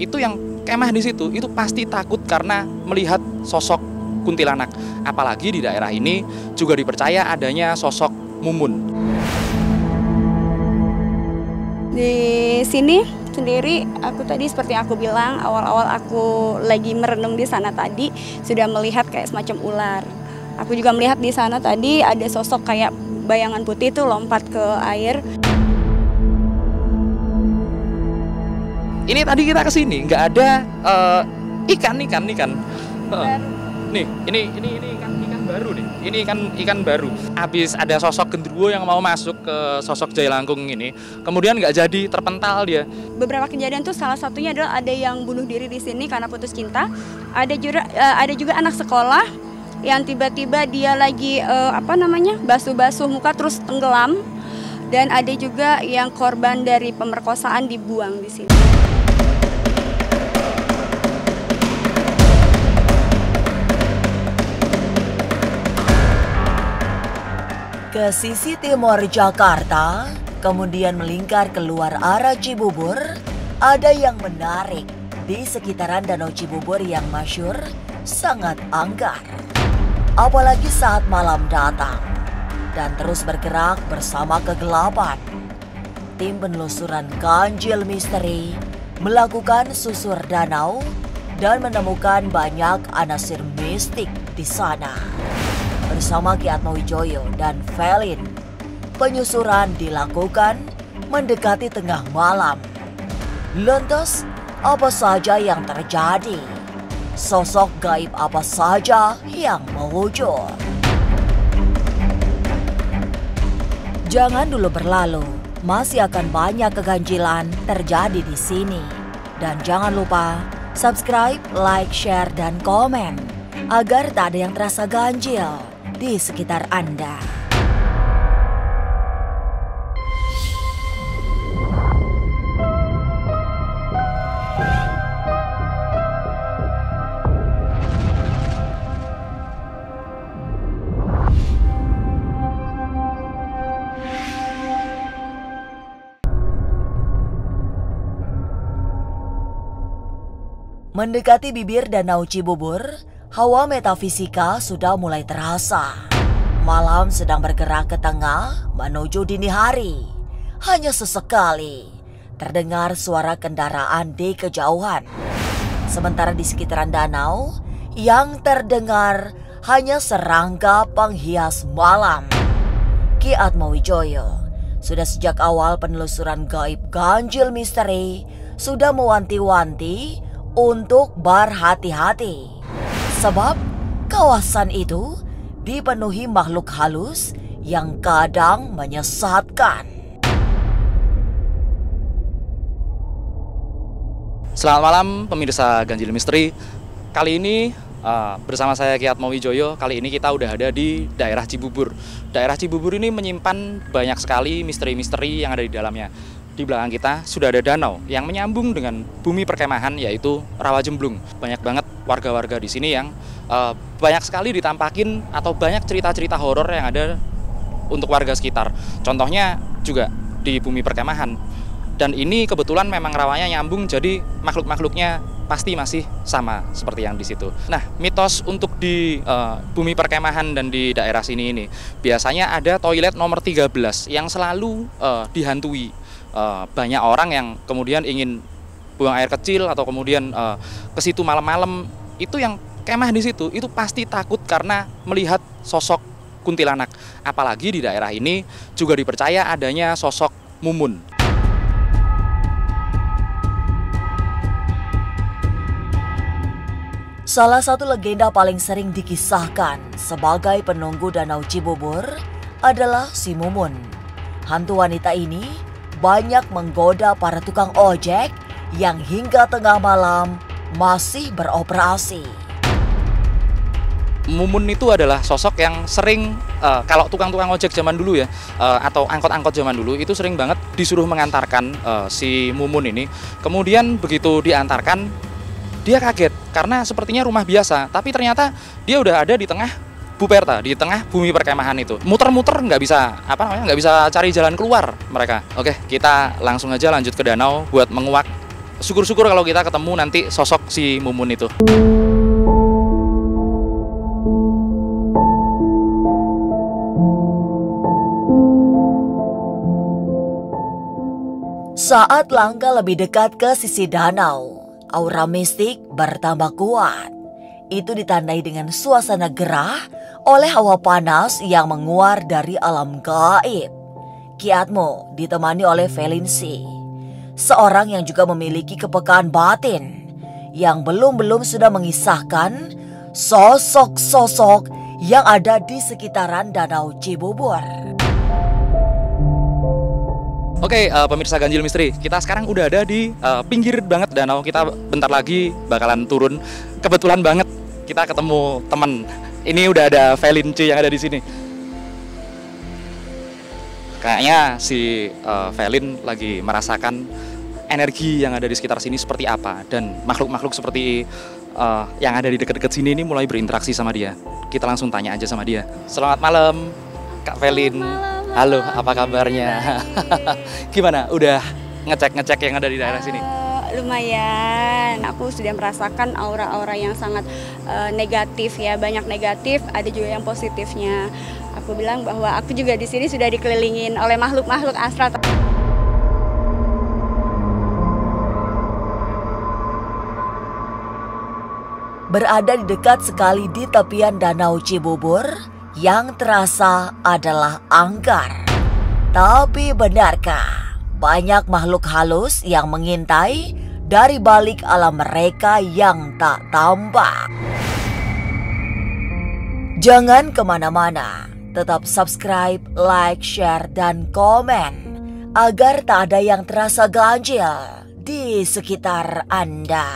itu yang kemah di situ itu pasti takut karena melihat sosok kuntilanak. Apalagi di daerah ini juga dipercaya adanya sosok mumun. Di sini sendiri aku tadi seperti aku bilang awal-awal aku lagi merenung di sana tadi sudah melihat kayak semacam ular. Aku juga melihat di sana tadi ada sosok kayak bayangan putih itu lompat ke air. Ini tadi kita kesini nggak ada ikan. Nih, ini ikan baru nih. Ini ikan baru. Habis ada sosok genderuwo yang mau masuk ke sosok Jailangkung ini, kemudian nggak jadi, terpental dia. Beberapa kejadian tuh salah satunya adalah ada yang bunuh diri di sini karena putus cinta. Ada juga anak sekolah yang tiba-tiba dia lagi basuh-basuh muka terus tenggelam. Dan ada juga yang korban dari pemerkosaan dibuang di sini. Ke sisi timur Jakarta, kemudian melingkar keluar arah Cibubur, ada yang menarik di sekitaran Danau Cibubur yang masyhur sangat angker. Apalagi saat malam datang dan terus bergerak bersama kegelapan. Tim penelusuran Ganjil Misteri melakukan susur danau dan menemukan banyak anasir mistik di sana. Bersama Ki Atmawijoyo dan Felin, penyusuran dilakukan mendekati tengah malam. Lantas, apa saja yang terjadi? Sosok gaib apa saja yang muncul? Jangan dulu berlalu, masih akan banyak keganjilan terjadi di sini. Dan jangan lupa subscribe, like, share, dan komen agar tak ada yang terasa ganjil di sekitar Anda. Mendekati bibir Danau Cibubur, hawa metafisika sudah mulai terasa. Malam sedang bergerak ke tengah menuju dini hari. Hanya sesekali terdengar suara kendaraan di kejauhan. Sementara di sekitaran danau, yang terdengar hanya serangga penghias malam. Ki Atmawijoyo sudah sejak awal penelusuran gaib Ganjil Misteri sudah mewanti-wanti untuk berhati-hati. Sebab kawasan itu dipenuhi makhluk halus yang kadang menyesatkan. Selamat malam pemirsa Ganjil Misteri. Kali ini bersama saya Ki Atmawijoyo. Kali ini kita udah ada di daerah Cibubur. Daerah Cibubur ini menyimpan banyak sekali misteri-misteri yang ada di dalamnya. Di belakang kita sudah ada danau yang menyambung dengan bumi perkemahan, yaitu Rawajemblung. Banyak banget warga-warga di sini yang banyak sekali ditampakin atau banyak cerita-cerita horor yang ada untuk warga sekitar. Contohnya juga di bumi perkemahan. Dan ini kebetulan memang rawanya nyambung, jadi makhluk-makhluknya pasti masih sama seperti yang di situ. Nah, mitos untuk di bumi perkemahan dan di daerah sini ini biasanya ada toilet nomor 13 yang selalu dihantui. Banyak orang yang kemudian ingin buang air kecil atau kemudian ke situ malam-malam, itu yang kemah di situ itu pasti takut karena melihat sosok kuntilanak. Apalagi di daerah ini juga dipercaya adanya sosok mumun. Salah satu legenda paling sering dikisahkan sebagai penunggu Danau Cibubur adalah si Mumun. Hantu wanita ini banyak menggoda para tukang ojek yang hingga tengah malam masih beroperasi. Mumun itu adalah sosok yang sering, kalau tukang-tukang ojek zaman dulu ya, atau angkot-angkot zaman dulu, itu sering banget disuruh mengantarkan si Mumun ini. Kemudian begitu diantarkan, dia kaget karena sepertinya rumah biasa, tapi ternyata dia udah ada di tengah Buperta, di tengah bumi perkemahan itu. Muter-muter nggak bisa cari jalan keluar mereka. Oke, kita langsung aja lanjut ke danau buat menguak syukur-syukur kalau kita ketemu nanti sosok si Mumun itu. Saat langkah lebih dekat ke sisi danau, aura mistik bertambah kuat. Itu ditandai dengan suasana gerah oleh hawa panas yang menguar dari alam gaib. Ki Atmo ditemani oleh Felinsi, seorang yang juga memiliki kepekaan batin, yang belum sudah mengisahkan sosok-sosok yang ada di sekitaran Danau Cibubur. Oke, pemirsa Ganjil Misteri, kita sekarang udah ada di pinggir banget danau. Kita bentar lagi bakalan turun. Kebetulan banget kita ketemu teman. Ini udah ada Felinci yang ada di sini. Kayaknya si Felin lagi merasakan energi yang ada di sekitar sini seperti apa, dan makhluk-makhluk seperti yang ada di dekat-dekat sini ini mulai berinteraksi sama dia. Kita langsung tanya aja sama dia. Selamat malam, Kak Felin. Halo, apa kabarnya? Gimana? Udah ngecek-ngecek yang ada di daerah sini? Lumayan, aku sudah merasakan aura-aura yang sangat negatif ya, banyak negatif, ada juga yang positifnya. Aku bilang bahwa aku juga di sini sudah dikelilingin oleh makhluk-makhluk astral. Berada di dekat sekali di tepian Danau Cibubur, yang terasa adalah angker. Tapi benarkah banyak makhluk halus yang mengintai dari balik alam mereka yang tak tampak? Jangan kemana-mana, tetap subscribe, like, share, dan komen agar tak ada yang terasa ganjil di sekitar Anda.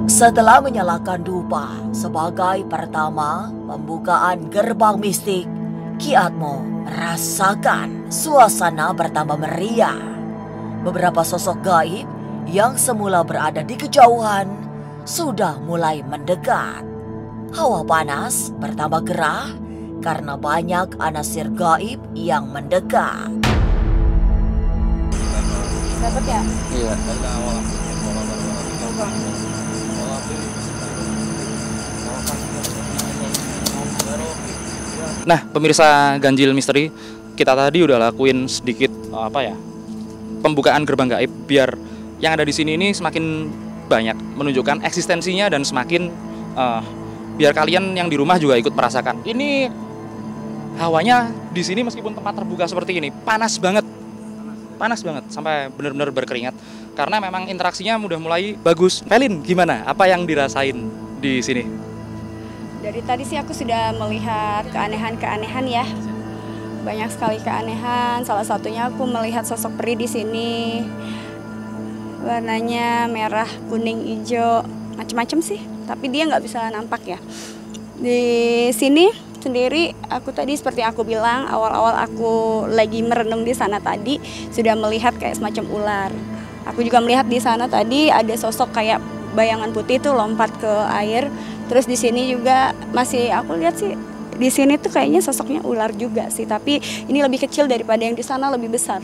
Setelah menyalakan dupa sebagai pertama pembukaan gerbang mistik, Ki Atmo merasakan suasana bertambah meriah. Beberapa sosok gaib yang semula berada di kejauhan sudah mulai mendekat. Hawa panas bertambah gerah karena banyak anasir gaib yang mendekat. Dapat ya? Iya. Nah, pemirsa Ganjil Misteri, kita tadi udah lakuin sedikit pembukaan gerbang gaib biar yang ada di sini ini semakin banyak menunjukkan eksistensinya dan semakin biar kalian yang di rumah juga ikut merasakan. Ini hawanya di sini meskipun tempat terbuka seperti ini panas banget sampai benar-benar berkeringat karena memang interaksinya udah mulai bagus. Felin, gimana? Apa yang dirasain di sini? Dari tadi sih aku sudah melihat keanehan-keanehan ya. Banyak sekali keanehan. Salah satunya aku melihat sosok peri di sini. Warnanya merah, kuning, hijau, macam-macam sih. Tapi dia nggak bisa nampak ya. Di sini sendiri aku tadi seperti aku bilang, awal-awal aku lagi merenung di sana tadi sudah melihat kayak semacam ular. Aku juga melihat di sana tadi ada sosok kayak bayangan putih tuh lompat ke air. Terus di sini juga masih aku lihat sih di sini tuh kayaknya sosoknya ular juga sih, tapi ini lebih kecil daripada yang di sana, lebih besar.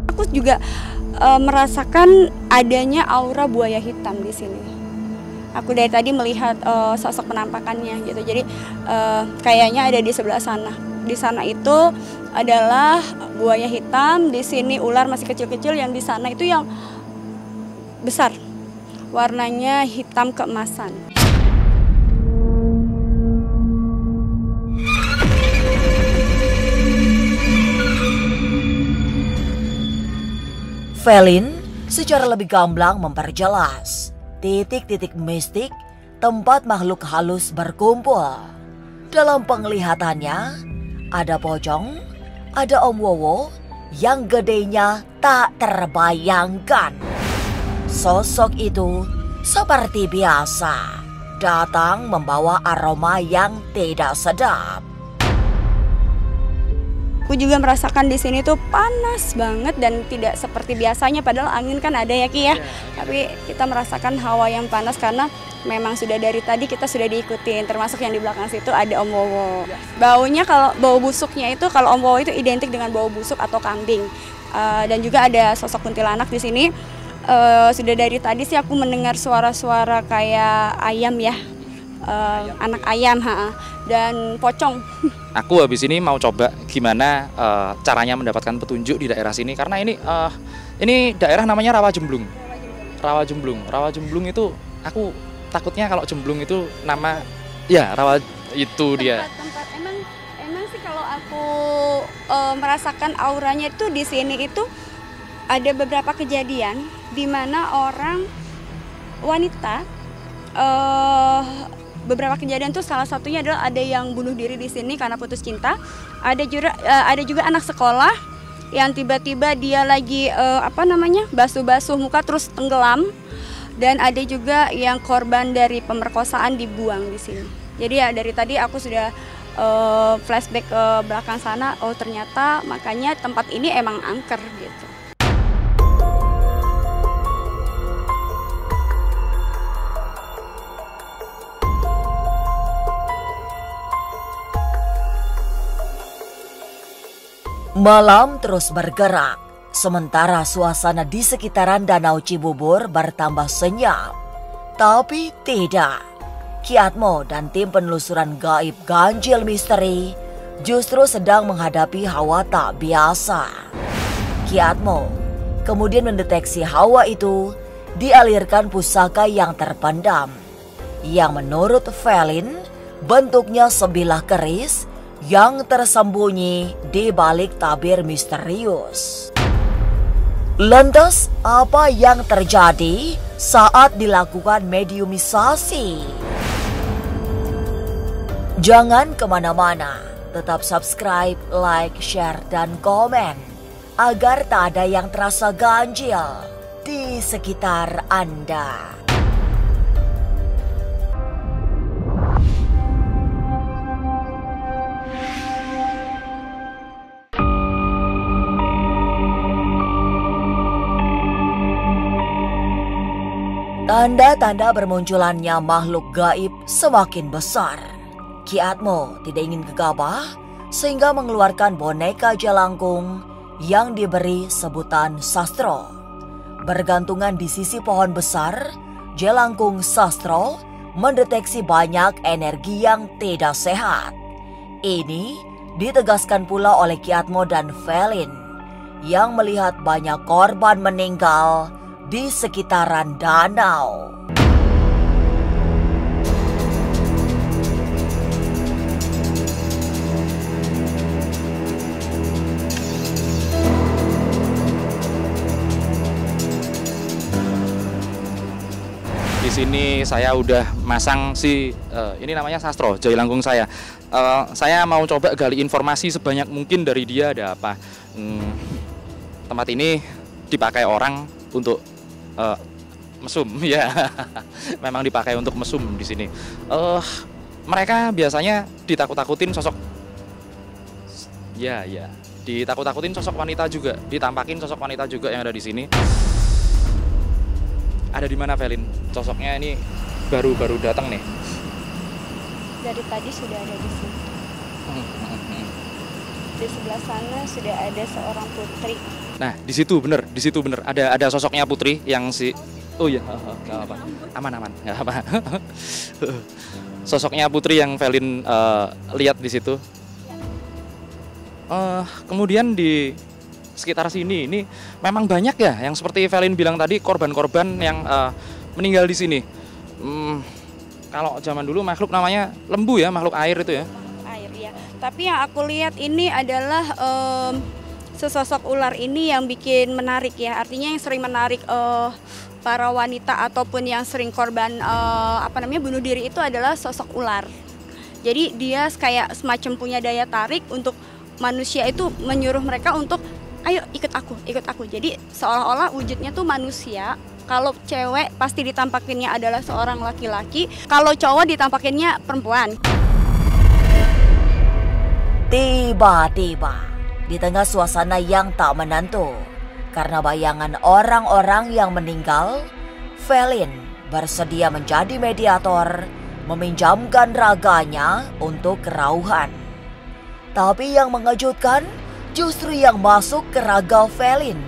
Aku juga merasakan adanya aura buaya hitam di sini. Aku dari tadi melihat sosok penampakannya gitu. Jadi kayaknya ada di sebelah sana. Di sana itu adalah buaya hitam, di sini ular masih kecil-kecil, yang di sana itu yang besar. Warnanya hitam keemasan. Felin secara lebih gamblang memperjelas titik-titik mistik tempat makhluk halus berkumpul. Dalam penglihatannya ada pocong, ada Om Wowo yang gedenya tak terbayangkan. Sosok itu seperti biasa datang membawa aroma yang tidak sedap. Aku juga merasakan di sini tuh panas banget dan tidak seperti biasanya, padahal angin kan ada ya Ki ya. Tapi kita merasakan hawa yang panas karena memang sudah dari tadi kita sudah diikutin, termasuk yang di belakang situ ada Om Wowo. Baunya, kalau bau busuknya itu, kalau Om Wowo itu identik dengan bau busuk atau kambing. Dan juga ada sosok kuntilanak di sini. Sudah dari tadi sih aku mendengar suara-suara kayak ayam ya. Anak ayam dan pocong. Aku habis ini mau coba gimana caranya mendapatkan petunjuk di daerah sini, karena ini daerah namanya Rawa Jemblung. Rawa Jemblung. Rawa Jemblung itu aku takutnya kalau Jemblung itu nama ya Rawa itu dia. Tempat emang sih kalau aku merasakan auranya itu di sini itu ada beberapa kejadian di mana orang wanita beberapa kejadian tuh, salah satunya adalah ada yang bunuh diri di sini karena putus cinta. Ada juga anak sekolah yang tiba-tiba dia lagi basuh-basuh muka terus tenggelam, dan ada juga yang korban dari pemerkosaan dibuang di sini. Jadi ya dari tadi aku sudah flashback ke belakang sana, oh ternyata makanya tempat ini emang angker gitu. Malam terus bergerak, sementara suasana di sekitaran Danau Cibubur bertambah senyap. Tapi tidak, Ki Atmo dan tim penelusuran gaib Ganjil Misteri justru sedang menghadapi hawa tak biasa. Ki Atmo kemudian mendeteksi hawa itu dialirkan pusaka yang terpendam, yang menurut Felin bentuknya sebilah keris yang tersembunyi di balik tabir misterius. Lantas, apa yang terjadi saat dilakukan mediumisasi? Jangan kemana-mana, tetap subscribe, like, share, dan komen agar tak ada yang terasa ganjil di sekitar Anda. Tanda-tanda bermunculannya makhluk gaib semakin besar. Ki Atmo tidak ingin gegabah sehingga mengeluarkan boneka jelangkung yang diberi sebutan Sastro. Bergantungan di sisi pohon besar, jelangkung Sastro mendeteksi banyak energi yang tidak sehat. Ini ditegaskan pula oleh Ki Atmo dan Felin yang melihat banyak korban meninggal di sekitaran danau. Di sini saya udah masang ini namanya Sastro, jelangkung saya. Saya mau coba gali informasi sebanyak mungkin dari dia. Ada apa? Tempat ini dipakai orang untuk mesum, ya. Memang dipakai untuk mesum di sini. Mereka biasanya ditakut-takutin sosok, ya, ditakut-takutin sosok wanita juga, ditampakin sosok wanita juga yang ada di sini. Ada di mana, Felin? Sosoknya ini baru datang nih. Dari tadi sudah ada di sini. Di sebelah sana sudah ada seorang putri. Nah, di situ bener. Ada sosoknya putri yang oh iya, nggak apa, aman, nggak apa. Sosoknya putri yang Felin lihat di situ. Kemudian di sekitar sini ini memang banyak ya yang seperti Felin bilang tadi, korban-korban yang meninggal di sini. Kalau zaman dulu makhluk namanya lembu ya, makhluk air itu ya. Air ya. Tapi yang aku lihat ini adalah sesosok ular ini yang bikin menarik ya. Artinya yang sering menarik para wanita ataupun yang sering korban bunuh diri itu adalah sosok ular. Jadi dia kayak semacam punya daya tarik untuk manusia itu, menyuruh mereka untuk ayo ikut aku. Jadi seolah-olah wujudnya tuh manusia. Kalau cewek pasti ditampakinnya adalah seorang laki-laki, kalau cowok ditampakinnya perempuan. Tiba-tiba Di tengah suasana yang tak menentu, karena bayangan orang-orang yang meninggal, Felin bersedia menjadi mediator, meminjamkan raganya untuk kerauhan. Tapi yang mengejutkan, justru yang masuk ke raga Felin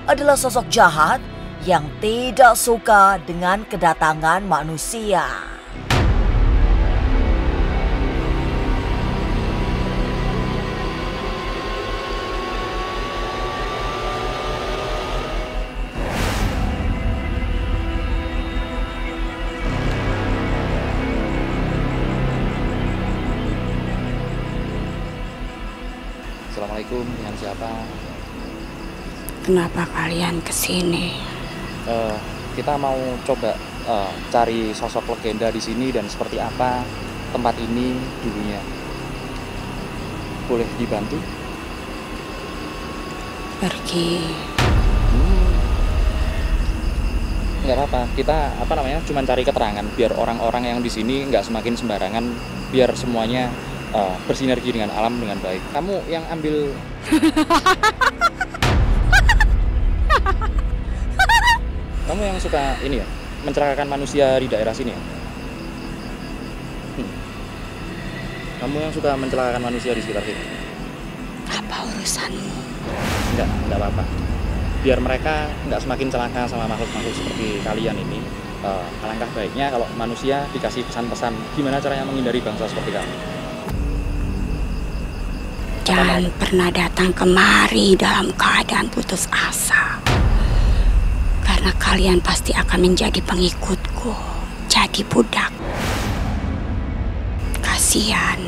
adalah sosok jahat yang tidak suka dengan kedatangan manusia. Assalamualaikum, dengan siapa? Kenapa kalian kesini? Kita mau coba cari sosok legenda di sini dan seperti apa tempat ini dulunya. Boleh dibantu? Pergi. Nggak apa-apa, kita cuma cari keterangan biar orang-orang yang di sini nggak semakin sembarangan, biar semuanya bersinergi dengan alam dengan baik. Kamu yang ambil kamu yang suka ini ya, mencelakakan manusia di daerah sini ya? Kamu yang suka mencelakakan manusia di sekitar sini? Apa urusanmu? Enggak apa-apa. Biar mereka nggak semakin celaka sama makhluk-makhluk seperti kalian ini, alangkah baiknya kalau manusia dikasih pesan-pesan gimana caranya menghindari bangsa seperti kamu. Jangan pernah datang kemari dalam keadaan putus asa. Karena kalian pasti akan menjadi pengikutku, jadi budak. Kasihan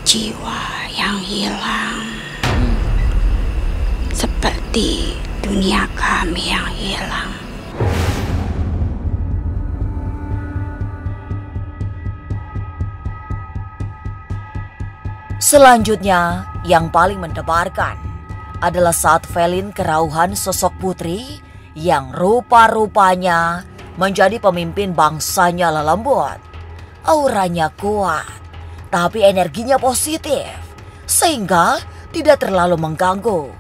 jiwa yang hilang, seperti dunia kami yang hilang. Selanjutnya, yang paling mendebarkan adalah saat Felin kerauhan sosok putri yang rupa-rupanya menjadi pemimpin bangsanya lelembut. Auranya kuat, tapi energinya positif, sehingga tidak terlalu mengganggu.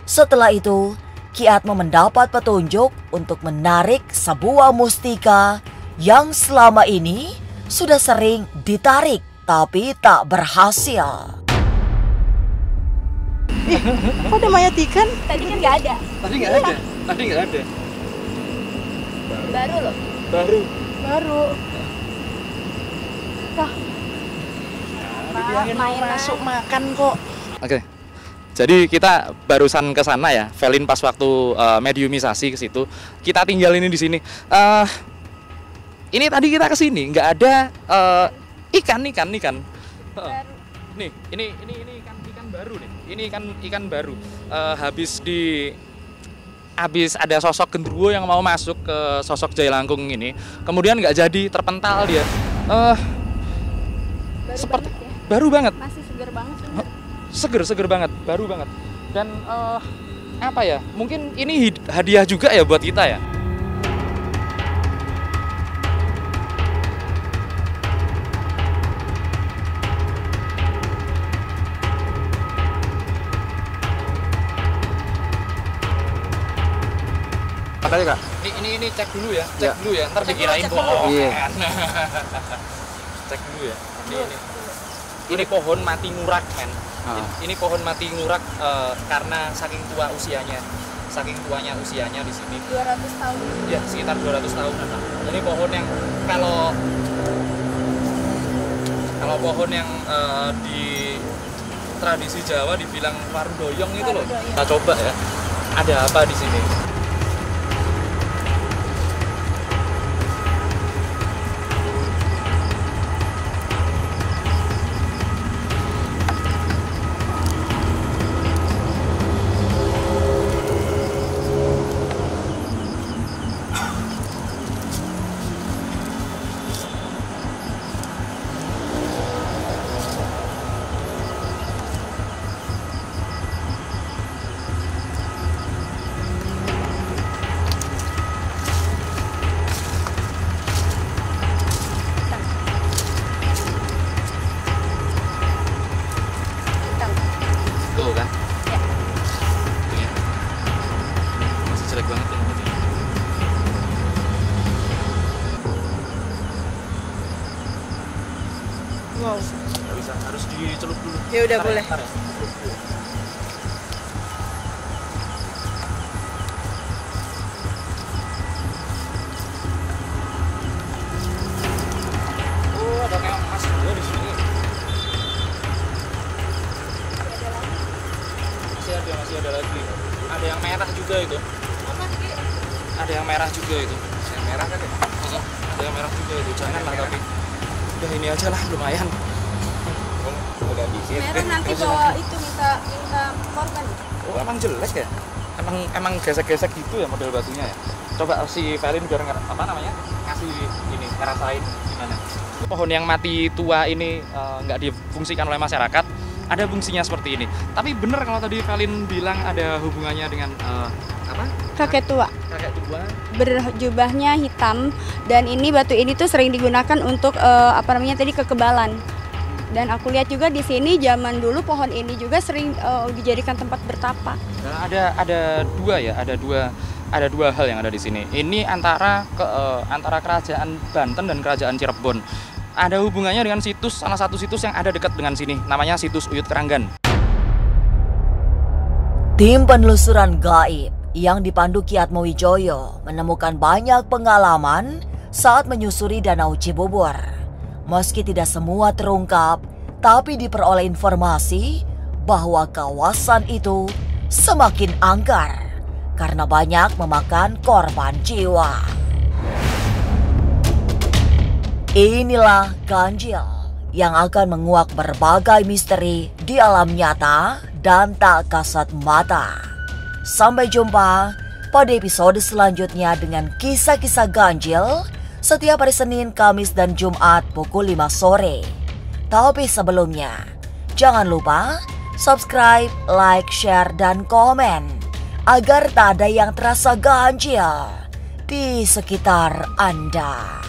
Setelah itu, Ki Atmo mendapat petunjuk untuk menarik sebuah mustika yang selama ini sudah sering ditarik, tapi tak berhasil. Kok ada mayat ikan? Tadi kan nggak ada. Tadi nggak ada. Baru loh. Baru. Dibilangin Masuk makan kok. Oke. Jadi kita barusan ke sana ya, Felin pas waktu mediumisasi ke situ. Kita tinggal ini di sini. Ini tadi kita ke sini nggak ada ikan. Baru. Nih, ini ikan baru nih. Ini ikan baru. Habis ada sosok genderuwo yang mau masuk ke sosok Jailangkung ini. Kemudian nggak jadi, terpental dia. Seperti banget ya? baru banget. Masih segar banget. Seger banget, baru banget. Dan apa ya? Mungkin ini hadiah juga ya buat kita ya. Makanya Kak. Ini cek dulu ya, dulu ya. Ntar dikirain bohong. Iya. Cek dulu ya. Ini pohon mati ngurak, men. Ini pohon mati ngurak karena saking tua usianya. Saking tuanya usianya di sini. 200 tahun. Ya, sekitar 200 tahun. Ini pohon yang kalau pohon yang di tradisi Jawa dibilang warudoyong itu loh. Kita coba ya. Ada apa di sini? Wow. Nggak bisa, harus dicelup dulu. Ya udah, Ntar boleh. ntar ya. Oh, ada kayak emas juga di sini. Masih ada lagi. Ada yang merah juga itu. Ada yang merah juga itu. Yang merah kan ya? Ada yang merah juga itu. Jangan lah tapi. Udah ini aja lah, lumayan. Udah dikit. Merah nanti bawa itu minta korban. Oh, emang jelek ya? Emang gesek-gesek gitu ya model batunya ya? Coba si Valin biar apa namanya? Ngasih ini, ngerasain gimana. Pohon yang mati tua ini nggak difungsikan oleh masyarakat, ada fungsinya seperti ini. Tapi bener kalau tadi Valin bilang ada hubungannya dengan apa? Kakek tua. Kakek tua. Berjubahnya hitam dan ini batu ini tuh sering digunakan untuk apa namanya tadi kekebalan. Dan aku lihat juga di sini zaman dulu pohon ini juga sering dijadikan tempat bertapa. Nah, ada dua hal yang ada di sini. Ini antara kerajaan Banten dan kerajaan Cirebon. Ada hubungannya dengan salah satu situs yang ada dekat dengan sini, namanya situs Uyut Keranggan. Tim penelusuran gaib yang dipandu Ki Atmowijoyo menemukan banyak pengalaman saat menyusuri Danau Cibubur. Meski tidak semua terungkap, tapi diperoleh informasi bahwa kawasan itu semakin angker karena banyak memakan korban jiwa. Inilah ganjil yang akan menguak berbagai misteri di alam nyata dan tak kasat mata. Sampai jumpa pada episode selanjutnya dengan kisah-kisah ganjil setiap hari Senin, Kamis, dan Jumat pukul 5 sore. Tapi sebelumnya, jangan lupa subscribe, like, share, dan komen agar tak ada yang terasa ganjil di sekitar Anda.